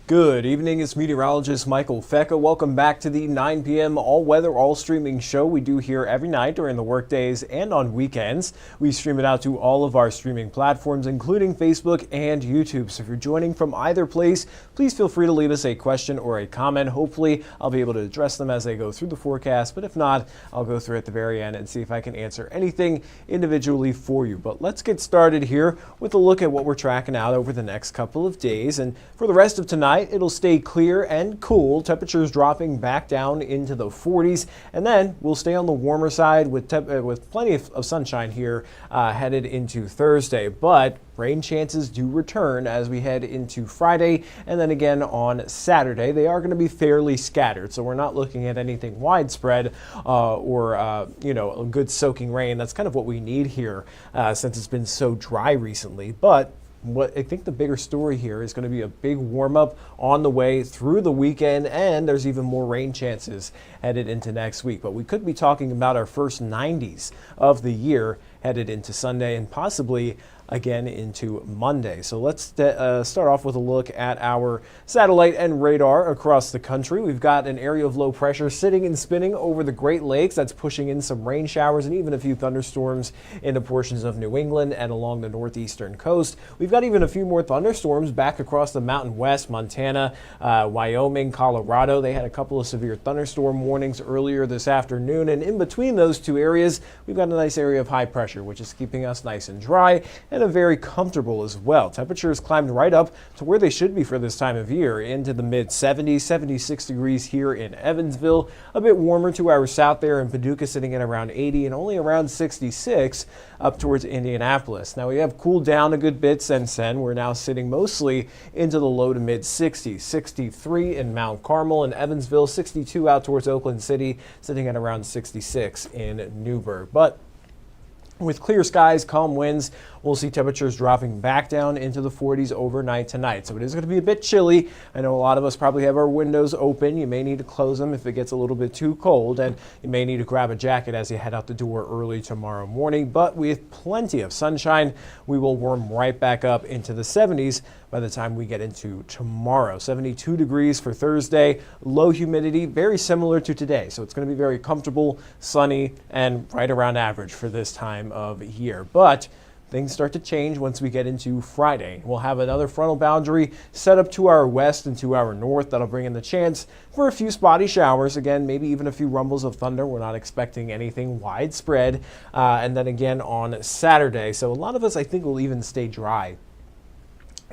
Good evening, it's meteorologist Michael Fecca. Welcome back to the 9 p.m. all-weather, all-streaming show we do here every night during the workdays and on weekends. We stream it out to all of our streaming platforms, including Facebook and YouTube. So if you're joining from either place, please feel free to leave us a question or a comment. Hopefully, I'll be able to address them as I go through the forecast, but if not, I'll go through at the very end and see if I can answer anything individually for you. But let's get started here with a look at what we're tracking out over the next couple of days. And for the rest of tonight, it'll stay clear and cool. Temperatures dropping back down into the 40s, and then we'll stay on the warmer side with plenty of sunshine here headed into Thursday. But rain chances do return as we head into Friday, and then again on Saturday. They are going to be fairly scattered, so we're not looking at anything widespread or a good soaking rain. That's kind of what we need here since it's been so dry recently. But what I think the bigger story here is going to be a big warm-up on the way through the weekend, and there's even more rain chances headed into next week. But we could be talking about our first 90s of the year headed into Sunday and possibly again into Monday. So let's start off with a look at our satellite and radar across the country. We've got an area of low pressure sitting and spinning over the Great Lakes. That's pushing in some rain showers and even a few thunderstorms into portions of New England and along the northeastern coast. We've got even a few more thunderstorms back across the Mountain West, Montana, Wyoming, Colorado. They had a couple of severe thunderstorm warnings earlier this afternoon, and in between those two areas, we've got a nice area of high pressure, which is keeping us nice and dry and very comfortable as well. Temperatures climbed right up to where they should be for this time of year, into the mid-70s, 76 degrees here in Evansville, a bit warmer 2 hours south there in Paducah, sitting at around 80 and only around 66 up towards Indianapolis. Now we have cooled down a good bit since then. We're now sitting mostly into the low to mid-60s, 63 in Mount Carmel and Evansville, 62 out towards Oakland City, sitting at around 66 in Newburgh. But with clear skies, calm winds, we'll see temperatures dropping back down into the 40s overnight tonight. So it is going to be a bit chilly. I know a lot of us probably have our windows open. You may need to close them if it gets a little bit too cold, and you may need to grab a jacket as you head out the door early tomorrow morning. But with plenty of sunshine, we will warm right back up into the 70s by the time we get into tomorrow. 72 degrees for Thursday, low humidity, very similar to today. So it's going to be very comfortable, sunny, and right around average for this time of year. But things start to change once we get into Friday. We'll have another frontal boundary set up to our west and to our north. That'll bring in the chance for a few spotty showers. Again, maybe even a few rumbles of thunder. We're not expecting anything widespread. And then again on Saturday. So a lot of us, I think, will even stay dry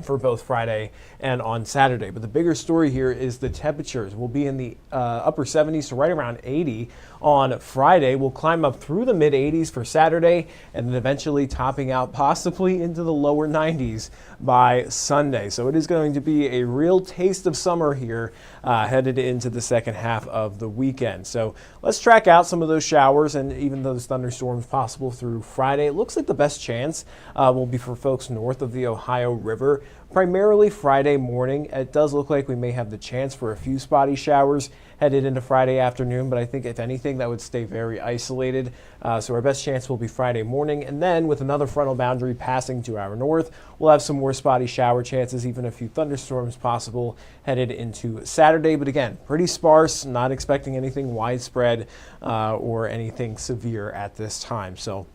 for both Friday and on Saturday. But the bigger story here is the temperatures. We'll be in the upper 70s to right around 80 on Friday. We'll climb up through the mid 80s for Saturday and then eventually topping out possibly into the lower 90s by Sunday. So it is going to be a real taste of summer here headed into the second half of the weekend. So let's track out some of those showers and even those thunderstorms possible through Friday. It looks like the best chance will be for folks north of the Ohio River, primarily Friday morning. It does look like we may have the chance for a few spotty showers headed into Friday afternoon, but I think if anything that would stay very isolated. So our best chance will be Friday morning, and then with another frontal boundary passing to our north, we'll have some more spotty shower chances, even a few thunderstorms possible headed into Saturday. But again, pretty sparse, not expecting anything widespread or anything severe at this time. So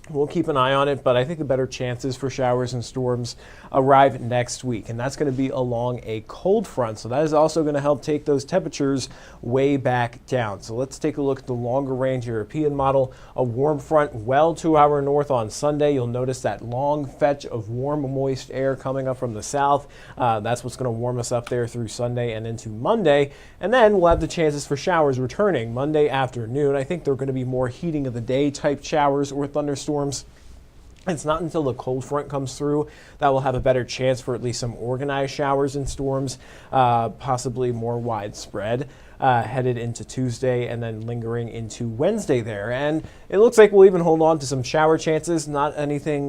we'll keep an eye on it, but I think the better chances for showers and storms arrive next week, and that's going to be along a cold front. So that is also going to help take those temperatures way back down. So let's take a look at the longer range European model. A warm front well to our north on Sunday. You'll notice that long fetch of warm, moist air coming up from the south. That's what's going to warm us up there through Sunday and into Monday. And then we'll have the chances for showers returning Monday afternoon. I think they're going to be more heating of the day type showers or thunderstorms. It's not until the cold front comes through that we'll have a better chance for at least some organized showers and storms, possibly more widespread. headed into Tuesday and then lingering into Wednesday there. And it looks like we'll even hold on to some shower chances, not anything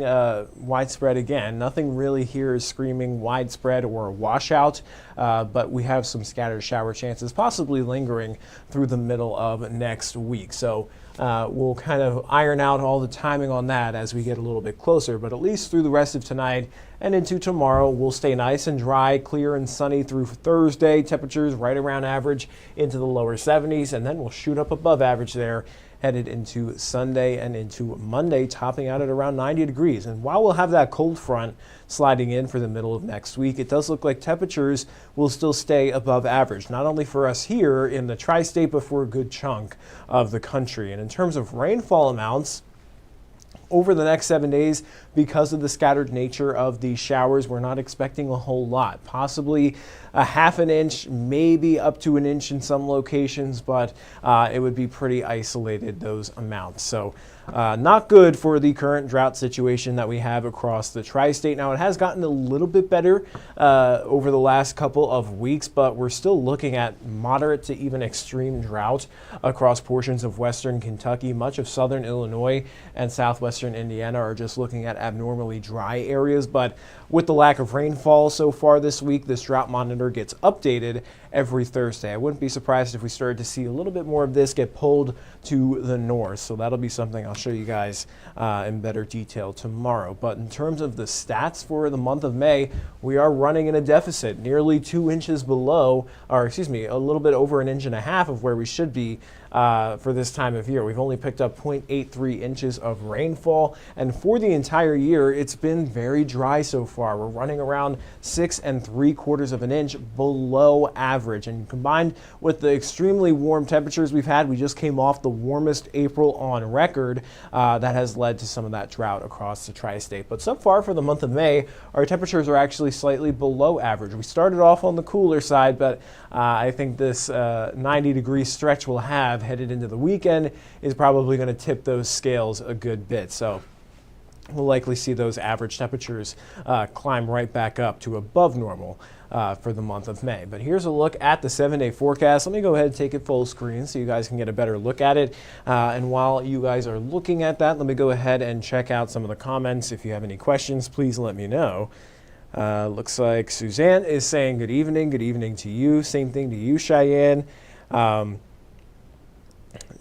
widespread again. Nothing really here is screaming widespread or washout, but we have some scattered shower chances possibly lingering through the middle of next week. So we'll kind of iron out all the timing on that as we get a little bit closer, but at least through the rest of tonight and into tomorrow, we'll stay nice and dry, clear and sunny through Thursday. Temperatures right around average into the lower 70s, and then we'll shoot up above average there headed into Sunday and into Monday, topping out at around 90 degrees. And while we'll have that cold front sliding in for the middle of next week, it does look like temperatures will still stay above average, not only for us here in the tri-state, but for a good chunk of the country. And in terms of rainfall amounts, over the next 7 days, because of the scattered nature of these showers, we're not expecting a whole lot. Possibly a half an inch, maybe up to an inch in some locations, but it would be pretty isolated, those amounts. So not good for the current drought situation that we have across the tri-state. Now, it has gotten a little bit better over the last couple of weeks, but we're still looking at moderate to even extreme drought across portions of western Kentucky. Much of southern Illinois and southwestern Indiana are just looking at abnormally dry areas, but with the lack of rainfall so far this week, this drought monitor gets updated every Thursday. I wouldn't be surprised if we started to see a little bit more of this get pulled to the north. So that'll be something I'll show you guys in better detail tomorrow. But in terms of the stats for the month of May, we are running in a deficit, nearly 2 inches below, or excuse me, a little bit over 1.5 inches of where we should be for this time of year. We've only picked up 0.83 inches of rainfall, and for the entire year, it's been very dry so far. We're running around 6 3/4 inches below average, and combined with the extremely warm temperatures we've had, we just came off the warmest April on record. That has led to some of that drought across the tri-state. But so far for the month of May, our temperatures are actually slightly below average. We started off on the cooler side, but I think this 90-degree stretch we'll have headed into the weekend is probably going to tip those scales a good bit. So we'll likely see those average temperatures climb right back up to above normal for the month of May. But here's a look at the 7-day forecast. Let me go ahead and take it full screen so you guys can get a better look at it. And while you guys are looking at that, let me go ahead and check out some of the comments. If you have any questions, please let me know. Looks like Suzanne is saying good evening to you. Same thing to you, Cheyenne.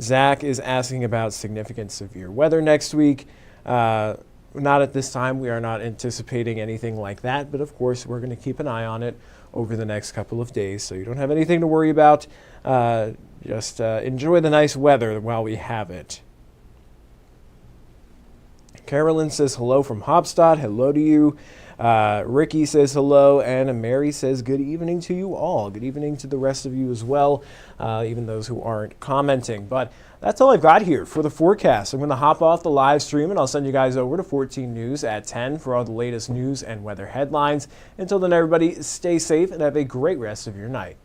Zach is asking about significant severe weather next week. Not at this time. We are not anticipating anything like that, but of course we're going to keep an eye on it over the next couple of days, so you don't have anything to worry about. Just enjoy the nice weather while we have it. Carolyn says hello from Hopstad. Hello to you. Ricky says hello, and Mary says good evening to you all. Good evening to the rest of you as well, even those who aren't commenting. But that's all I've got here for the forecast. I'm going to hop off the live stream, and I'll send you guys over to 14 News at 10 for all the latest news and weather headlines. Until then, everybody, stay safe and have a great rest of your night.